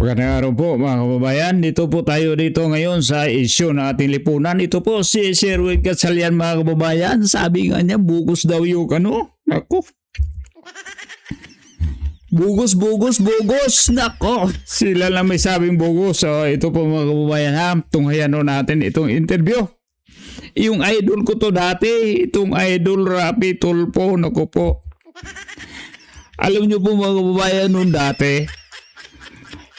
Magandang araw po mga kababayan. Dito po tayo dito ngayon sa isyu na ating lipunan. Ito po si Sherwin Gatchalian mga kababayan. Sabi nga niya, bugos daw yung ano. Ako. Bugos. Nako. Sila lang may sabing bugos. So, ito po mga kababayan ha. Tunghayan natin itong interview. Yung idol ko to dati. Itong idol Rapi Tulfo. Nako po. Alam niyo po mga kababayan noon dati.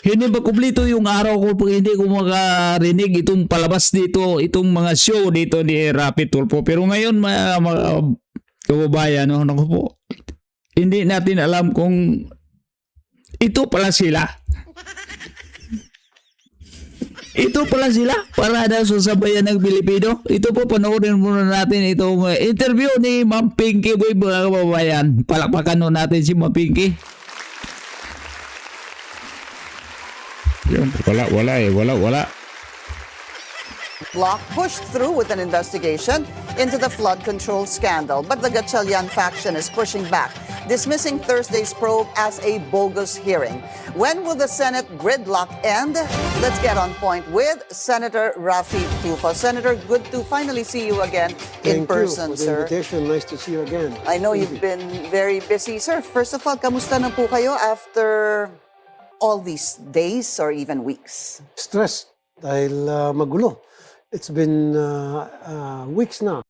Hindi ba kumplito yung araw ko pag hindi ko makarinig itong palabas dito, itong mga show dito ni Rapi Tulfo. Pero ngayon mga kababayan, naku po, hindi natin alam kung ito pala sila. Ito pala sila para daw sa sabayan ng Pilipino. Ito po, panoorin muna natin itong interview ni Ma'am Pinky Boy mga kababayan. Palakpakan natin si Ma'am Pinky. Wala. Bloc pushed through with an investigation into the flood control scandal, but the Gatchalian faction is pushing back, dismissing Thursday's probe as a bogus hearing. When will the Senate gridlock end? Let's get on point with Senator Rafi Tulfo. Senator, good to finally see you again in person, Thank you for the sir. invitation. Nice to see you again. I know you've been very busy, sir. First of all, kamusta na po kayo after all these days or even weeks? Stressed dahil magulo. It's been weeks na.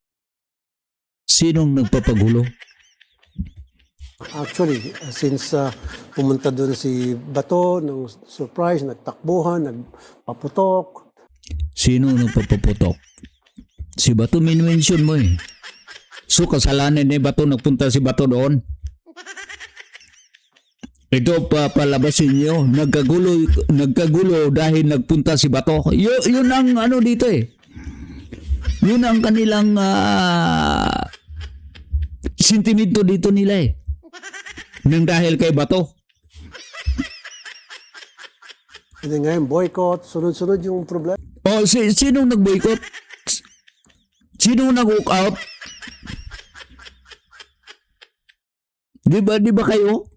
Sinong nagpapagulo? Actually, since pumunta doon si Bato, ng surprise, nagtakbuhan, nagpaputok. Sinong nagpapaputok? Si Bato min-mention mo eh. So kasalanan ni Bato nagpunta si Bato doon? Ito papalabasin nyo, nagkagulo dahil nagpunta si Bato. Yun ang ano dito eh. Yun ang kanilang sentimento dito nila eh. Nang dahil kay Bato. And then ngayon, boycott, sunod-sunod yung problema. O, sinong nag-boycott? Sinong nag-walk out? Di ba kayo?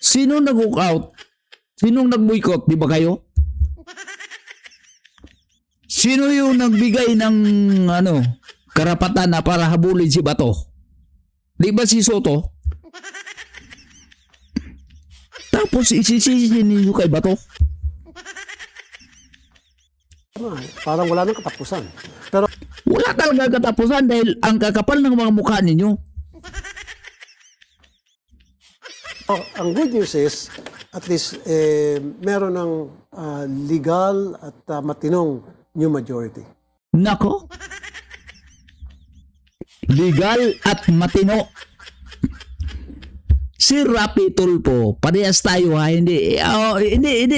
Sino nag-walk out? Sinong nag-boycott? Di ba kayo? Sino yung nagbigay ng karapatan na para habulin si Bato? Di ba si Soto? Tapos isisisi ninyo kay Bato? Parang wala nang katapusan. Pero Wala talaga katapusan dahil ang kakapal ng mga mukha ninyo. ang good news is, at least meron ng legal at matinong new majority. Nako. Legal at matino. Si Rapi Tulfo, parehas tayo ha, hindi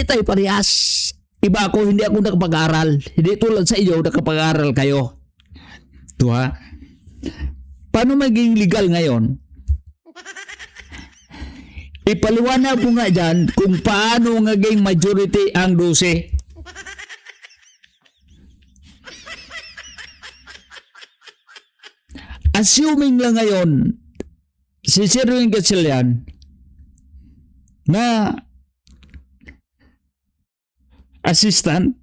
tayo parehas. Iba ako, hindi ako nakapag-aral. Hindi tulad sa iyo, nakapag-aral kayo. Ito ha. Paano maging legal ngayon? Ipaliwanag mo nga dyan kung paano naging majority ang 12. Assuming lang ngayon, si Sherwin Gatchalian na assistant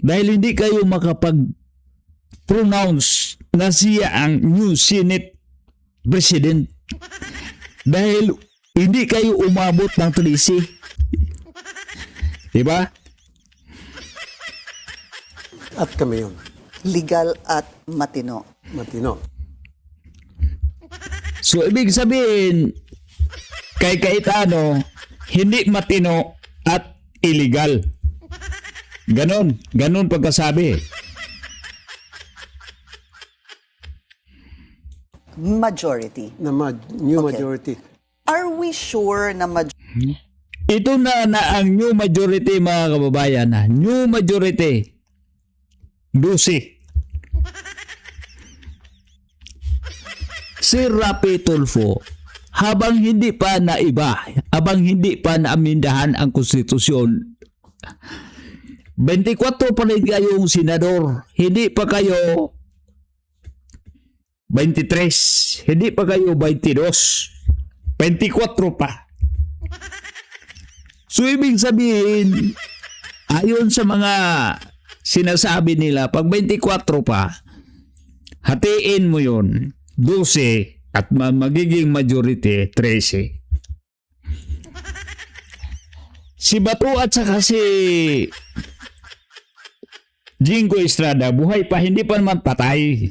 dahil hindi kayo makapag-pronounce na siya ang new Senate President dahil hindi kayo umabot ng 13. Diba? At kami yun. Legal at matino. Matino. So, ibig sabihin, kay Cayetano, hindi matino at illegal. Ganon pagkasabi. Majority. New Okay. majority. Are we sure na Ito na ang new majority mga kababayan. New majority. 12. Si Rapi Tulfo, habang hindi pa naamindahan ang konstitusyon, 24 pa rin kayong senador, hindi pa kayo 23, hindi pa kayo 22. 24 pa. So, ibig sabihin, ayon sa mga sinasabi nila, pag 24 pa, hatiin mo yun, 12, at magiging majority, 13. Si Bato at saka si Jingo Estrada, buhay pa, hindi pa naman patay.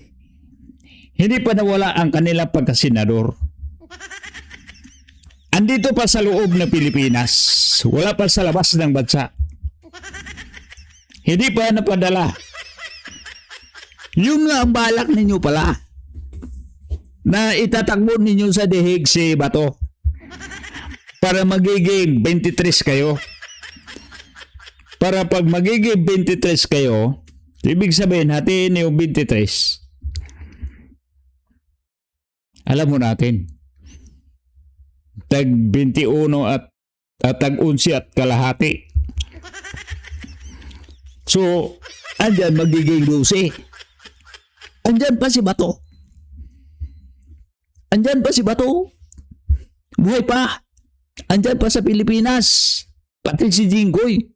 Hindi pa nawala ang kanilang pagkasenador. Andito pa sa loob ng Pilipinas. Wala pa sa labas ng bansa. Hindi pa napadala. Yun nga ang balak ninyo pala. Na itatakbo ninyo sa dihig si Bato. Para magiging 23 kayo. Para pag magiging 23 kayo, ibig sabihin, hatiin yung 23. Alam mo natin, tag 21 at tag 11 at kalahati. So, andyan magiging 12. Andyan pa si Bato. Andyan pa si Bato. Buhay pa. Andyan pa sa Pilipinas. Pati si Jinggoy.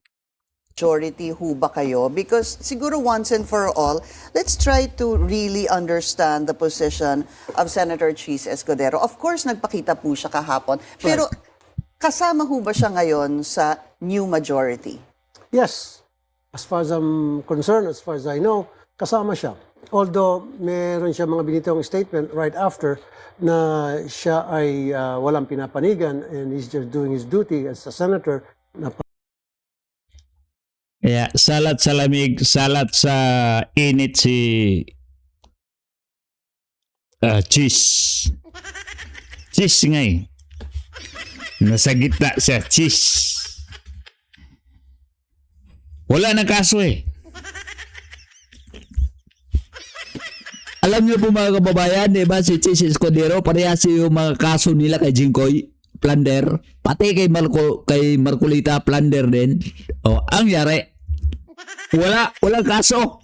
Majority ho ba kayo? Because siguro once and for all, let's try to really understand the position of Senator Chis Escudero. Of course, nagpakita po siya kahapon. Pero kasama ho ba siya ngayon sa new majority? Yes. As far as I'm concerned, as far as I know, kasama siya. Although, meron siya mga binitong statement right after na siya ay walang pinapanigan and he's just doing his duty as a senator na Kaya salat sa lamig, salat sa init si Chis. Chis nga eh. Nasa gitna siya, Chis. Wala na kaso eh. Alam niyo po mga kababayan, di ba si Chis Escudero, parehas yung mga kaso nila kay Jinggoy, plunder, pati kay Marcolita, plunder din. O, ang yari, walang kaso.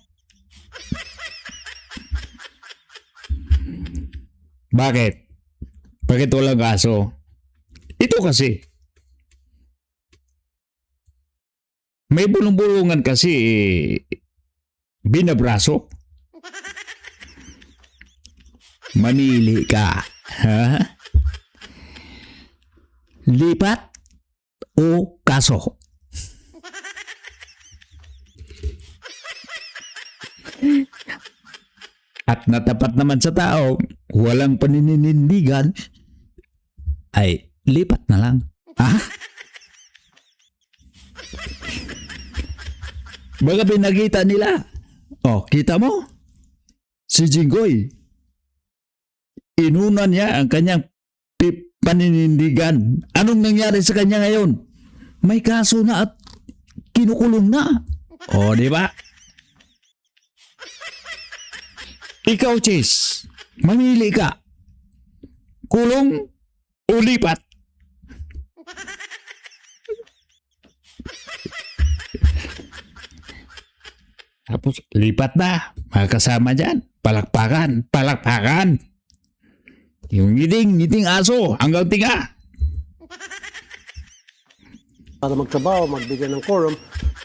Bakit? Bakit walang kaso? Ito kasi, may bulong-bulungan kasi binabraso. Mamili ka. Ha? Lipat o kaso? At natapat naman sa tao, walang paninindigan, ay lipat na lang. Ah? Baga pinakita nila. Oh, kita mo? Si Jinggoy, inuna niya ang kanyang paninindigan. Anong nangyari sa kanya ngayon? May kaso na at kinukulong na. O, di ba? Ikaw, Chis, mamili ka. Kulong o lipat? Tapos, lipat na. Makakasama dyan. Palakpakan, palakpakan. Yung ngiting aso, hanggang tinga. para magtrabaho, magbigay ng quorum,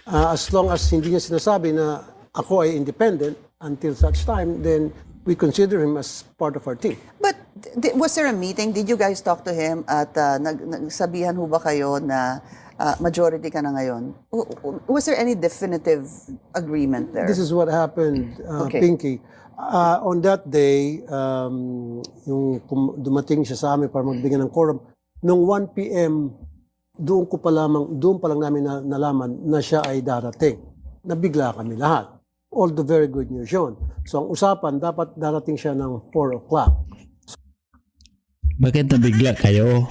as long as hindi niya sinasabi na ako ay independent until such time, then we consider him as part of our team. But was there a meeting? Did you guys talk to him at nagsabihan ho ba kayo na majority ka na ngayon? Was there any definitive agreement there? This is what happened, Okay. Pinky. On that day, dumating siya sa amin para magbigay ng quorum, nung 1 p.m., doon pa lang namin nalaman na siya ay darating. Nabigla kami lahat. All the very good news yun. So ang usapan, dapat darating siya ng 4 o'clock. Bakit nabigla kayo?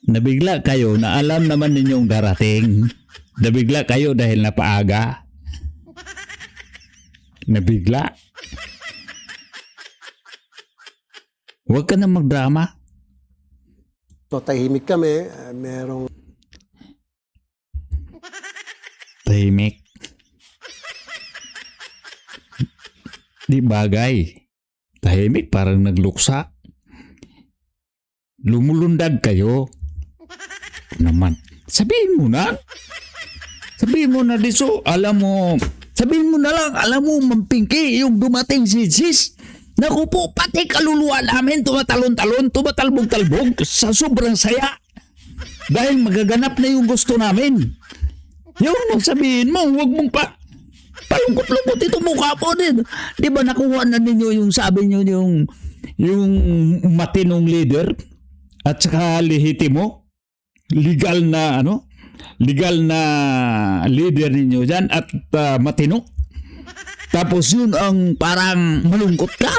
Nabigla kayo na alam naman ninyong darating. Nabigla kayo dahil napaaga. Nabigla. Huwag ka na magdrama. So tahimik kami, merong Tahimik. Di bagay. Tahimik parang nagluksa. lumulundag kayo. Naman, sabihin mo na. Sabihin mo na, Diso, sabihin mo na lang, alam mo, Ma'am Pinky, yung dumating si Sis, naku po, pati kaluluwa namin, tumatalon-talon, tumatalbog-talbog, sa sobrang saya. Dahil magaganap na yung gusto namin. Yun, sabihin mo, huwag mong palungkot-lungkot ito mukha po din. Di ba nakuha na ninyo yung sabi nyo yung matinong leader at saka lehitimo? Legal na leader ninyo dyan at matino. Tapos yun ang parang malungkot ka.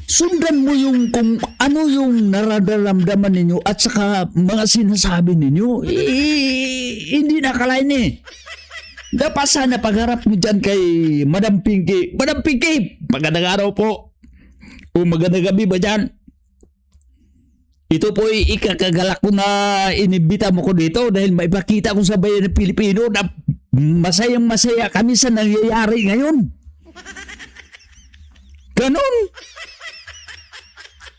Sundan mo yung kung ano yung nararamdaman ninyo at saka mga sinasabi ninyo. Hindi nakalain eh. Dapat sana pagharap mo dyan kay Madam Pinky. Madam Pinky, magandang araw po. O magandang gabi ba dyan? Ito po ay ikakagalak ko na inibita mo ko dito dahil maipakita ko sa bayan ng Pilipino na masayang masaya kami sa nangyayari ngayon. Ganon.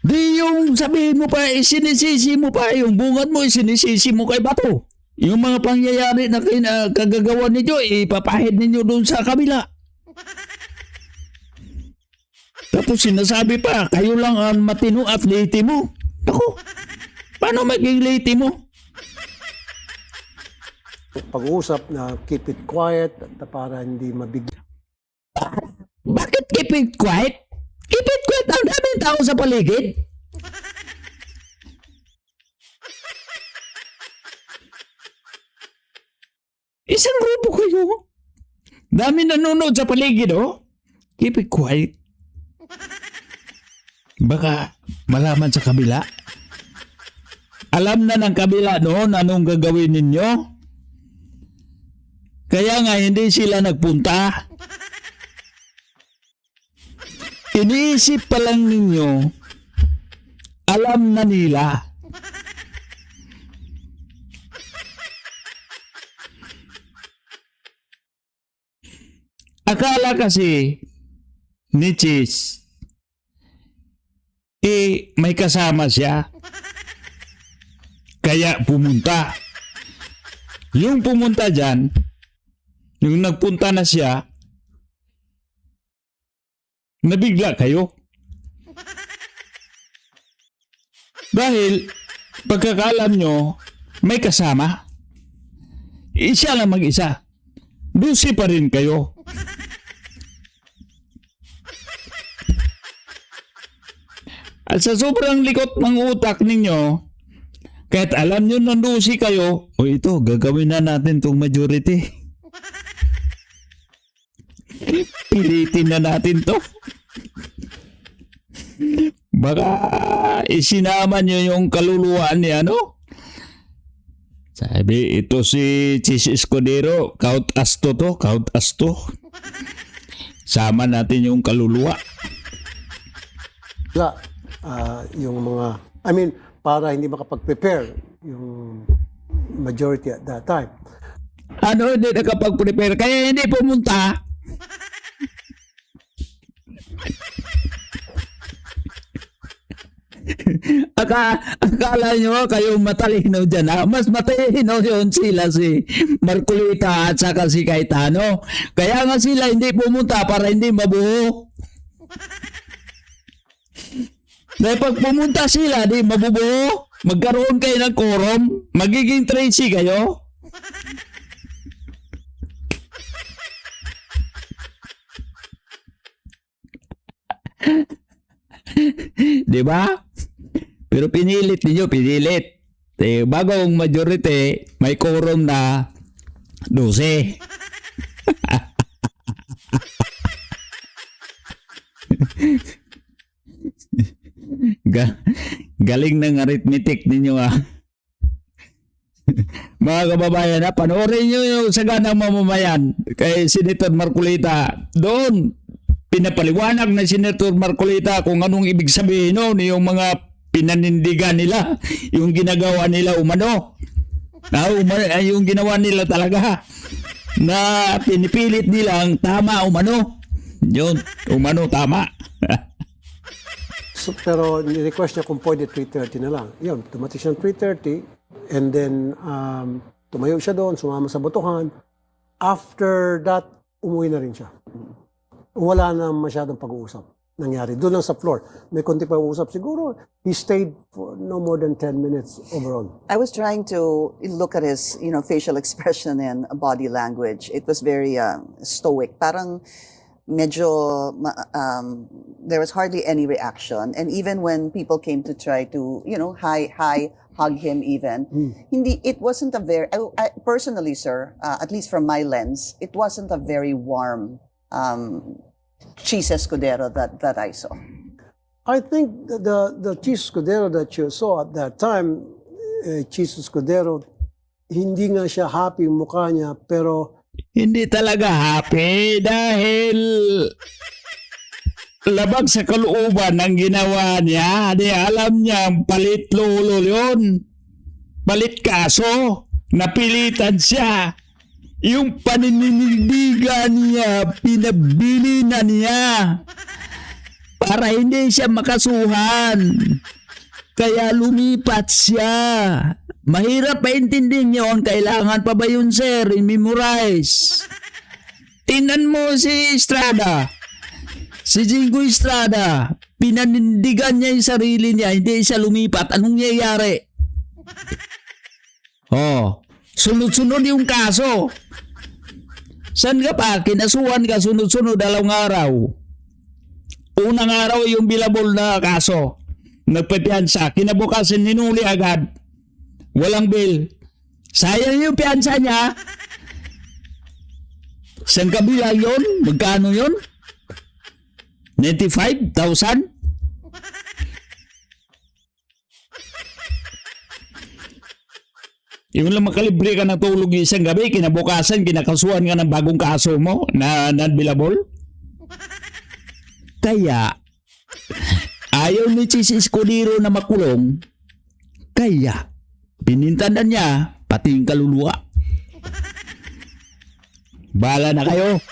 Di yung sabihin mo pa, sinisisi mo pa, yung bungad mo, sinisisi mo kay Bato. Yung mga pangyayari na kagagawa ninyo, ipapahid ninyo doon sa kabila. Tapos sinasabi pa, kayo lang ang matino at late mo. Ako, paano maging late mo? Pag-uusap na keep it quiet para hindi mabigyan. Bakit keep it quiet? Keep it quiet, ang daming tao sa paligid. Isang grupo kayo. Dami nanonood sa paligid, oh. Keep it quiet. Baka malaman sa kabila. Alam na ng kabila noon anong gagawin ninyo. Kaya nga hindi sila nagpunta. Iniisip pa lang ninyo, alam na nila. Akala kasi ni Chis, may kasama siya. Kaya pumunta. Yung pumunta dyan, yung nagpunta na siya, nabigla kayo. Dahil pagkakalam nyo, may kasama. Isa lang mag-isa. Dusi pa rin kayo. At sa sobrang likot ng utak ninyo, kahit alam nyo nandusi kayo, o ito, gagawin na natin tong majority. Pilitin na natin to. Baka isinama nyo yung kaluluwa ni ano. Sabi, ito si Chis Escudero, count as to. Sama natin yung kaluluwa. Yung mga, para hindi makapag-prepare yung majority at that time. Ano, hindi nakapag-prepare, kaya hindi pumunta. Akala nyo kayong matalino dyan, ha? Mas matalino yun sila si Marcolita at saka si Cayetano. Kaya nga sila hindi pumunta para hindi mabuo. Dahil pag pumunta sila, di mabubuo. Magkaroon kayo ng quorum. Magiging Tracy kayo. Di ba? Pero pinilit ninyo, pinilit. Bagong majority, may quorum na 12. Galing ng arithmetic ninyo, ah. Mga kababayan, panoorin nyo yung Saganang Mamamayan kay Senator Marcolita. Doon, pinapaliwanag na Senator Marcolita kung anong ibig sabihin noon, yung mga pinanindigan nila, yung ginagawa nila umano. Yung ginawa nila talaga na pinipilit nilang tama umano. Yun, umano tama. So, pero ni-request niya kung pwede 3:30 na lang. Yun, dumating siya ng 3:30 and then tumayo siya doon, sumama sa botohan. After that, umuwi na rin siya. Wala na masyadong pag-uusap nangyari. Doon lang sa floor. May konti pa uusap. Siguro, he stayed for no more than 10 minutes overall. I was trying to look at his, facial expression and body language. It was very stoic. Parang medyo there was hardly any reaction. And even when people came to try to, hug him even, it wasn't a very, I personally, sir, at least from my lens, it wasn't a very warm Cheese Escudero that I saw. I think the Cheese Escudero that you saw at that time, Cheese Escudero, hindi nga siya happy yung mukha niya, pero Hindi talaga happy dahil labag sa kalooban ng ginawa niya. Di alam niya, palit lolo yun. Palit kaso. Napilitan siya. Yung paninindigan niya, pinabili na niya para hindi siya makasuhan. Kaya lumipat siya. Mahirap paintindihin yun. Kailangan pa ba yun, sir? I-memorize. Tingnan mo si Estrada. Si Jingo Estrada. Pinanindigan niya yung sarili niya. Hindi siya lumipat. Anong nangyayari? Sunod-sunod yung kaso. Saan ka pa? Kinasuhan ka sunod-sunod 2 araw. Unang araw yung bilabol na kaso. Nagpapiansa. Kinabukasan ninuli agad. Walang bill. Sayang yung piansa niya. Saan kabila yun? Magkano yun? 95,000? Yung lang makalibre ka ng tulog isang gabi, kinabukasan, kinakasuhan ka ng bagong kaso mo na non-billable. Kaya, ayaw ni Cheese Escudero na makulong, kaya, pinintanan niya, pati yung kaluluwa. Bahala na kayo.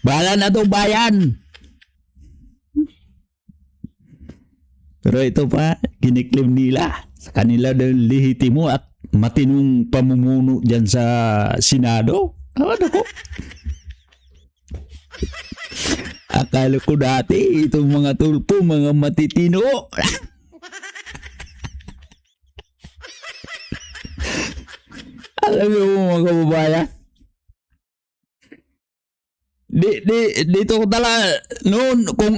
Bahala na itong bayan. Pero ito pa, kiniklim nila sa kanila ng lehitimo at matinong pamumuno dyan sa Senado. Ano ko? Akala ko dati itong mga tulpo, mga matitino. Alam mo mga kababayan, dito ko talaga noon kung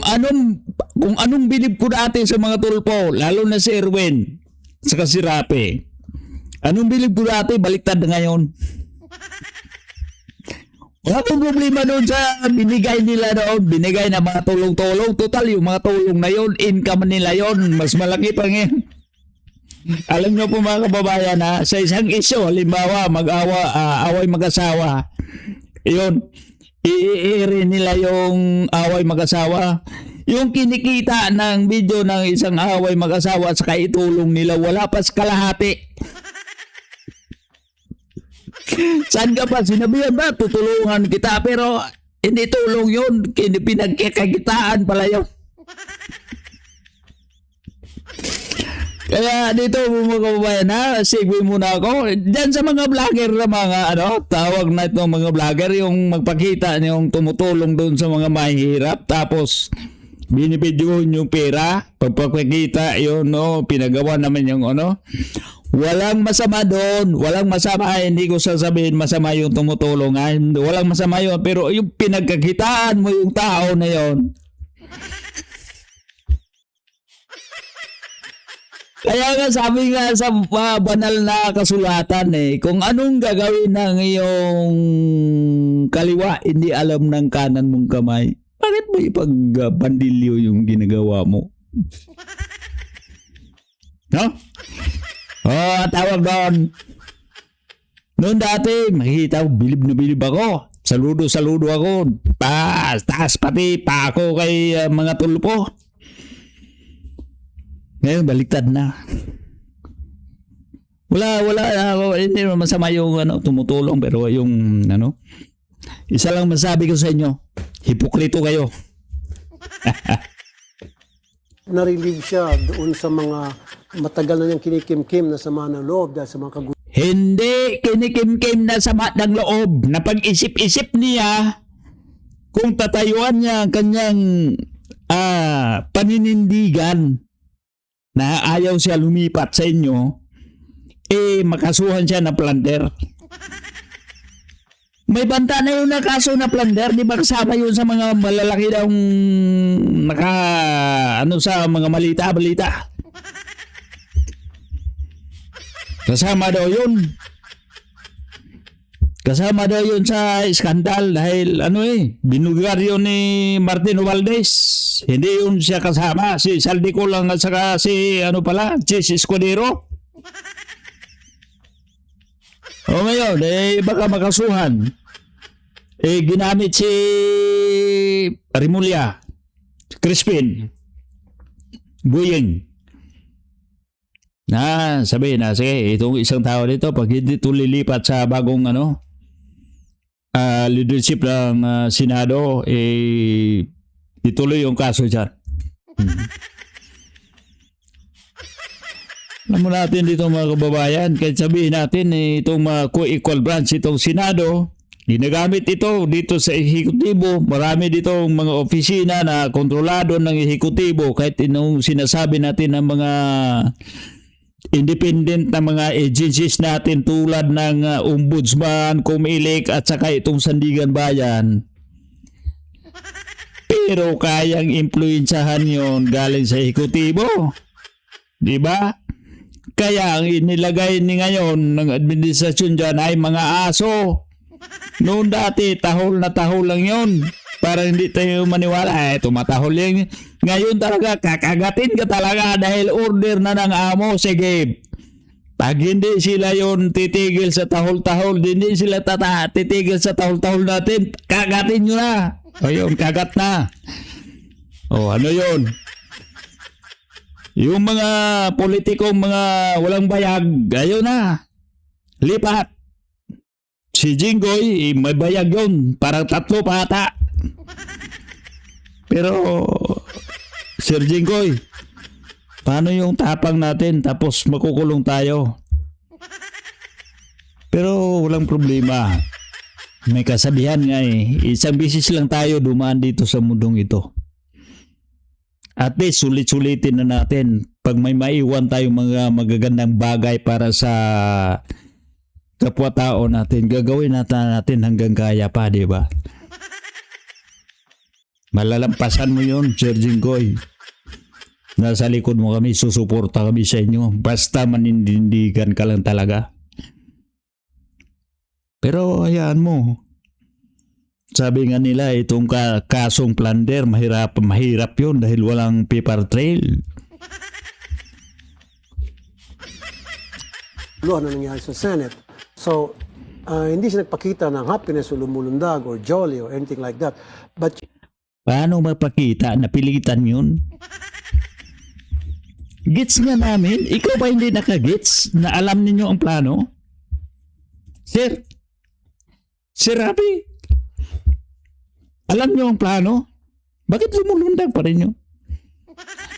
anong bilib ko dati sa mga tulpo, lalo na si Erwin saka si Rape. Anong bilib ko dati, baliktad na ngayon. Wala pong problema doon sa binigay nila doon. Binigay na mga tulong-tulong. Total, yung mga tulong na yun, income nila yun. Mas malaki pa ngayon. Alam nyo po mga kababayan na sa isang isyo, halimbawa, away mag-asawa. Yun, i-air nila yung away mag-asawa. Yung kinikita ng video ng isang away mag-asawa at saka itulong nila, wala pa sa kalahati. Saan ka pa? Sinabihan ba? Tutulungan kita. Pero hindi tulong yun. Pinagkakakitaan pala yun. Kaya dito mga kababayan ha, segue muna ako. Diyan sa mga vlogger na mga tawag na itong mga vlogger, yung magpakita yung tumutulong doon sa mga mahihirap. Tapos binibidyoon yung pera. Pagpakita yun, pinagawa naman yung Walang masama doon. Walang masama. Hindi ko sasabihin masama yung tumutulong. Walang masama yun. Pero yung pinagkakitaan mo yung tao na yun. Kaya nga sabi nga sa banal na kasulatan kung anong gagawin ng iyong kaliwa, hindi alam ng kanan mong kamay. Bakit mo ipag-bandilyo yung ginagawa mo? No? Tawag doon. Noon dati, makikita ko, bilib na bilib ako. Saludo ako. Taas pati pa ako kay mga tulpo. Ngayon, baliktad na. Wala ako. Hindi naman masama yung tumutulong. Pero yung, isa lang masabi ko sa inyo, hipokrito kayo. na-relieve siya doon sa mga matagal na niyang kinikimkim na sama ng loob dahil sa mga Hindi kinikim-kim na sama ng loob na pag-isip-isip niya kung tatayuan niya ang kanyang paninindigan na ayaw siya lumipat sa inyo, makasuhan siya ng plunder. May banta na yung nakaso na plunder, di ba kasama yun sa mga malalaki daw sa mga balita. Kasama daw yun. Kasama daw yun sa skandal dahil binugar yun ni Martin Valdez. Hindi yun siya kasama. Si Saldico lang at saka si Chis Escudero. O ngayon, baka makasuhan. Ginamit si Rimulya, Crispin, Buying. Sabihin na, sige, itong isang tao dito, pag hindi ito lilipat sa bagong leadership ng Senado, ituloy yung kaso dyan. Alam mo natin dito mga kababayan, kahit sabihin natin itong co-equal branch, itong Senado, ginagamit ito dito sa ehekutibo. Marami ditong mga opisina na kontrolado ng ehekutibo, kahit inong sinasabi natin ng mga independent na mga agencies natin tulad ng Ombudsman, Comelec at saka itong Sandigan Bayan. Pero kayang impluensyahan yon galing sa ehekutibo. Di ba? Kaya ang inilagay ni ngayon ng administrasyon dyan ay mga aso. Noon dati, tahol na tahol lang yon. Para hindi tayo maniwala, tumatahol yan. Ngayon talaga, kakagatin ka talaga dahil order na ng amo. Sige, pag hindi sila yon titigil sa tahol-tahol, hindi sila titigil sa tahol-tahol natin, kagatin nyo na. O yun, kagat na. O ano yun? Yung mga politikong mga walang bayag, ayun na. Lipat. Si Jinggoy, may bayag yun. Parang 3 pa ata. Pero, Sir Jinggoy, paano yung tapang natin tapos makukulong tayo? Pero walang problema. May kasabihan nga isang bisis lang tayo dumaan dito sa mundong ito. At least sulit-sulitin na natin pag may maiwan tayong mga magagandang bagay para sa kapwa-tao natin, gagawin natin hanggang kaya pa, di ba? Malalampasan mo yun, Sir Jinggoy. Nasa likod mo kami, susuporta kami sa inyo. Basta manindigan ka lang talaga. Pero hayaan mo. Sabi nga nila, itong kasong plunder, mahirap yun dahil walang paper trail. ano nangyari sa Senate. So, hindi siya nagpakita ng happiness o lumulundag or jolly or anything like that. But Paano mapakita? Napilitan yun? Gets nga namin. Ikaw ba hindi nakagets na alam ninyo ang plano? Sir Rapi, alam nyo ang plano? Bakit lumulundag pa rin yun?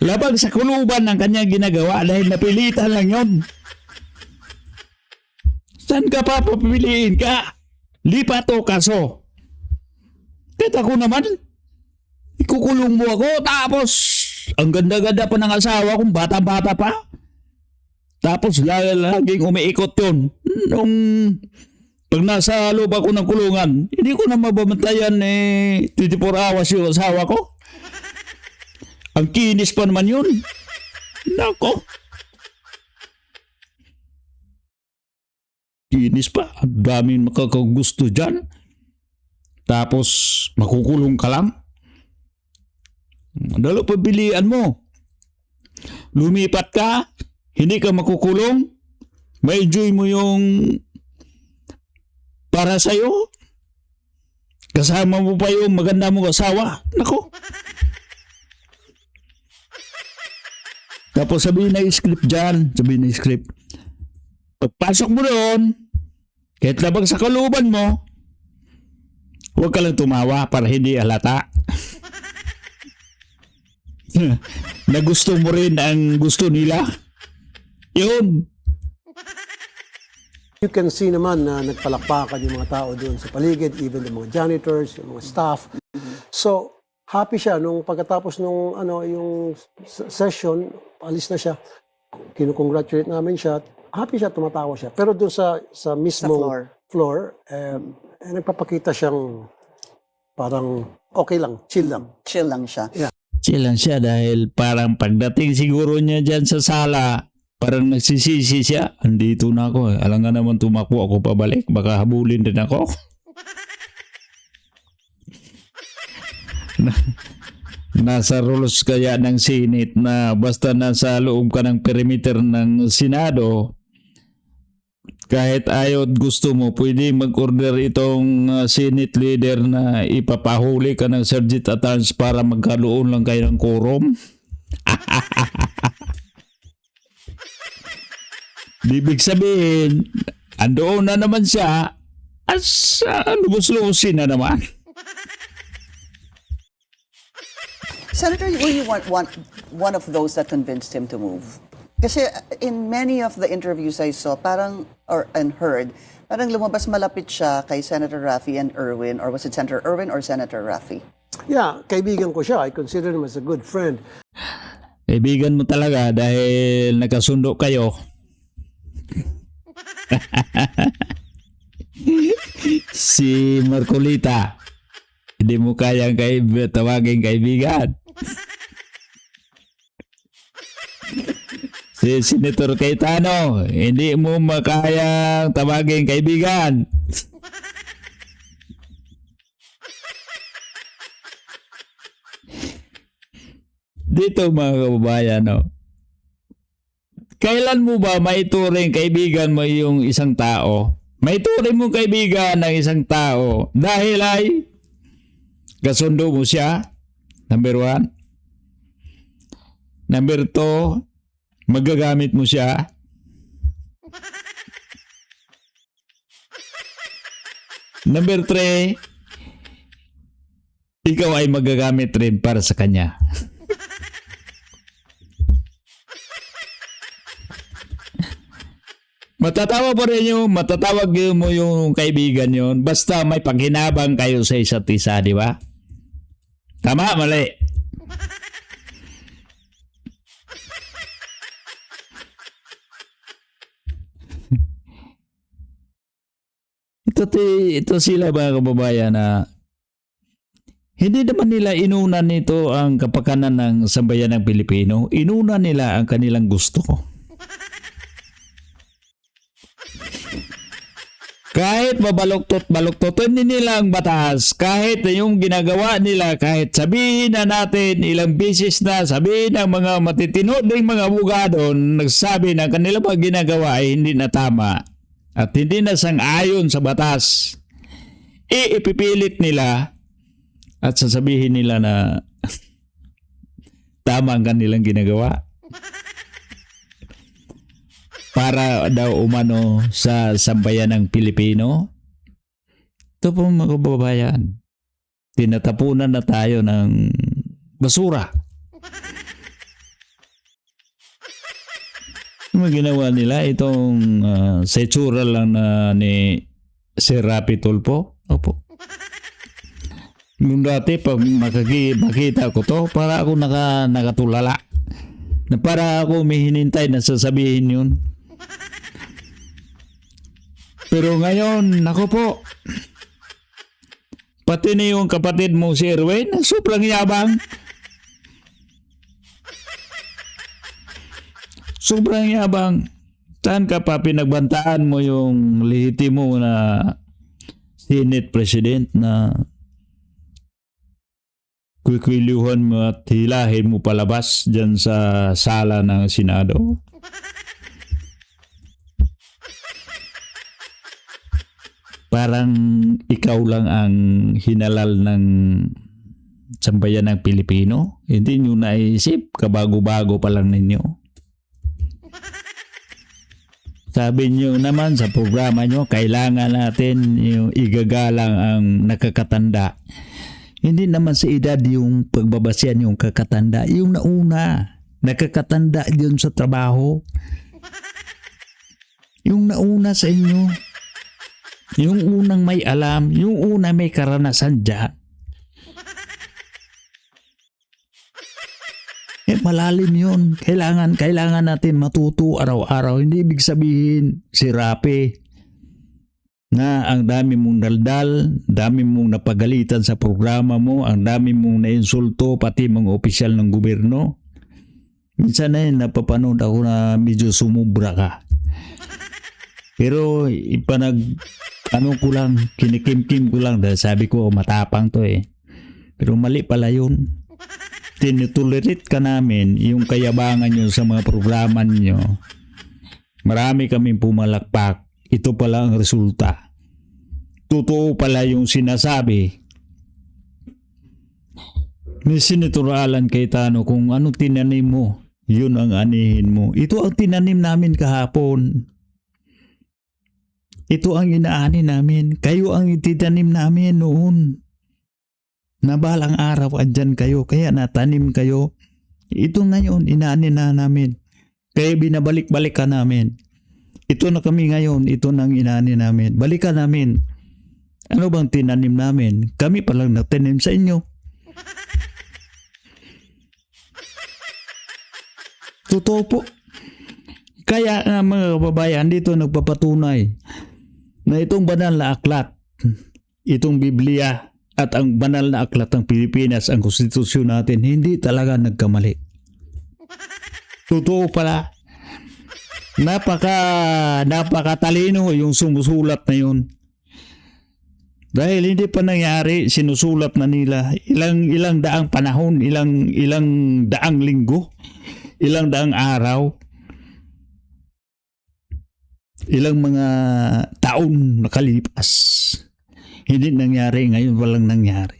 Labag sa kuluban ng kanyang ginagawa dahil napilitan lang yun. Saan ka pa papiliin ka? Lipat o kaso? Kahit ako naman, ikukulong mo ako tapos ang ganda-ganda pa ng asawa kong bata-bata pa. Tapos laging umiikot yun. Pag nasa loob ako ng kulungan, hindi ko na mababantayan 24 hours yung asawa ko. Ang kinis pa naman yun. Nako. Kinis pa. Ang daming makakagusto dyan. Tapos makukulong ka lang. Dalo pabilian mo. Lumipat ka, hindi ka makukulong, ma-enjoy mo yung para sa'yo. Kasama mo pa yung maganda mong asawa. Nako. Tapos sabihin na yung script dyan. Sabihin na yung script. Pagpasok mo doon, kahit labag sa kaluban mo, huwag ka lang tumawa para hindi halata. na gusto mo rin ang gusto nila. Yun. You can see naman na nagpalakpakan yung mga tao doon sa paligid, even the mga janitors, yung mga staff. So, happy siya nung pagkatapos nung yung session, alis na siya. Kinukongratulate namin siya. Happy siya, tumatawa siya. Pero doon sa mismong floor, nagpapakita siyang parang okay lang, chill lang. Chill lang siya. Chill lang siya dahil parang pagdating siguro niya dyan sa sala, parang nagsisisi siya. Andito na ako. Alam nga naman tumakbo ako pabalik. Baka habulin din ako. Nasa rules kaya ng Senate na basta nasa loob ka ng perimeter ng Senado, kahit ayaw at gusto mo, pwede mag-order itong Senate leader na ipapahuli ka ng Sergeant at Arms para magkaroon lang kayo ng quorum. Ibig sabihin, andoon na naman siya at lubos-lubosin na naman. Senator, were you one of those that convinced him to move? Kasi in many of the interviews I saw, and heard, parang lumabas malapit siya kay Senator Raffy and Erwin, or was it Senator Erwin or Senator Raffy? Yeah, kaibigan ko siya. I consider him as a good friend. Kaibigan mo talaga dahil nagkasundo kayo. Si Marcolita, hindi mo kayang tawagin kaibigan. Si Senator Cayetano, hindi mo makayang tawagin kaibigan. Dito mga kababayan, no? Kailan mo ba maituring kaibigan mo yung isang tao? Maituring mo kaibigan ng isang tao dahil ay kasundo mo siya, number 1. Number 2, magagamit mo siya. Number 3, ikaw ay magagamit rin para sa kanya. Matatawag mo yung kaibigan yon basta may paghinabang kayo sa isa't isa, di ba? Tama, mali. Ito sila mga kababayan na hindi naman nila inunan nito ang kapakanan ng sambayan ng Pilipino. Inunan nila ang kanilang gusto. Kahit mabaluktot, hindi nila ang batas. Kahit yung ginagawa nila, kahit sabihin na natin ilang beses na, sabihin ng mga matitino ding mga abogado, nagsabi na kanila mga ginagawa ay hindi na tama at hindi na sang-ayon sa batas. Ipipilit nila at sasabihin nila na tama ang kanilang ginagawa. Para daw umano sa sambayan ng Pilipino. Ito po mga kababayan, tinatapunan na tayo ng basura. Ano ginawa nila? Itong setsura lang na ni Sir Rapi Tulfo. Opo. Nung dati, pag makita ko to, para ako nakatulala. Na para ako may hinintay na sasabihin yun. Pero ngayon, nako po, pati na yung kapatid mo si Erwin, sobrang yabang. Sobrang yabang. Saan ka pa pinagbantaan mo yung lehitimo na Senate President na kwikwiliuhan mo at hilahin mo palabas dyan sa sala ng Senado? Parang ikaw lang ang hinalal ng sambayan ng Pilipino. Hindi nyo naisip, kabago-bago pa lang ninyo. Sabi nyo naman sa programa nyo, kailangan natin yung igagalang ang nakakatanda. Hindi naman sa edad yung pagbabasyan yung kakatanda. Yung nauna, nakakatanda yun sa trabaho. Yung nauna sa inyo. Yung unang may alam, yung unang may karanasan dyan. Malalim yun. Kailangan natin matuto araw-araw. Hindi ibig sabihin si Rapi na ang dami mong daldal, dami mong napagalitan sa programa mo, ang dami mong nainsulto, pati mga opisyal ng gobyerno. Minsan na yun, napapanood ako na medyo sumubra ka. Pero kinikim-kim ko lang dahil sabi ko matapang to eh. Pero mali pala yun. Tinutolerate ka namin yung kayabangan nyo sa mga programa nyo. Marami kaming pumalakpak. Ito pala ang resulta. Totoo pala yung sinasabi. May sinituralan kay Tano kung ano tinanim mo, yun ang anihin mo. Ito ang tinanim namin kahapon. Ito ang inaani namin. Kayo ang ititanim namin noon. Na balang araw andyan kayo, kaya natanim kayo. Ito ngayon, inaani na namin. Kaya binabalik-balik ka namin. Ito na kami ngayon, ito nang inaani namin. Balikan namin. Ano bang tinanim namin? Kami palang natanim sa inyo. Totoo po. Kaya mga kababayan, dito nagpapatunay na itong banal na aklat, itong Biblia at ang banal na aklat ng Pilipinas, ang konstitusyon natin, hindi talaga nagkamali. Totoo pala. Napakatalino yung sumusulat na yun. Dahil hindi pa nangyari, sinusulat na nila ilang daang panahon, ilang daang linggo, ilang daang araw, ilang mga taon nakalipas. Hindi nangyari, ngayon walang nangyari.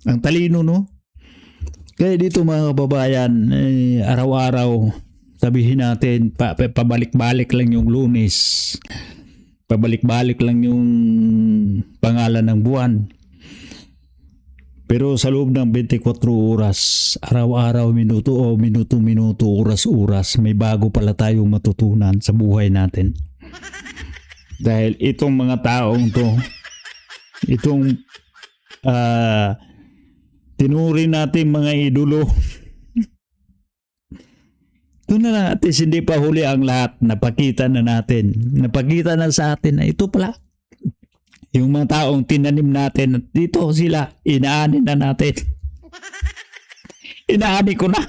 Ang talino, no? Kaya dito mga kababayan, araw-araw sabihin natin, pabalik-balik lang yung Lunes. Pabalik-balik lang yung pangalan ng buwan. Pero sa loob ng 24 oras, araw-araw, minuto, oras-oras, may bago pala tayong matutunan sa buhay natin. Dahil itong mga taong to, itong tinuri natin mga idolo, ito na lang, at least hindi pa huli ang lahat. Napakita na sa atin na ito pala yung mga taong tinanim natin at dito sila, inaani na natin. Inaani ko na.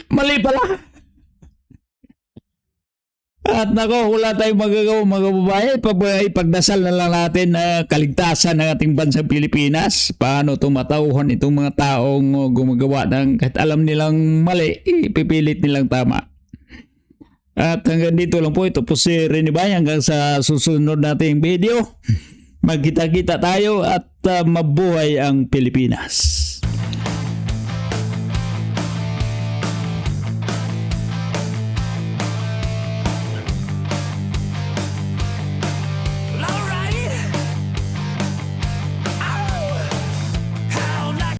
Mali pala. At nako, wala tayong magagawa mga kababayan. Ipagdasal na lang natin na kaligtasan ng ating bansang Pilipinas. Paano tumatauhan itong mga taong gumagawa ng kahit alam nilang mali, ipipilit nilang tama. At hanggang dito lang po, ito po si Rene Bay. Hanggang sa susunod nating video, magkita-kita tayo at mabuhay ang Pilipinas.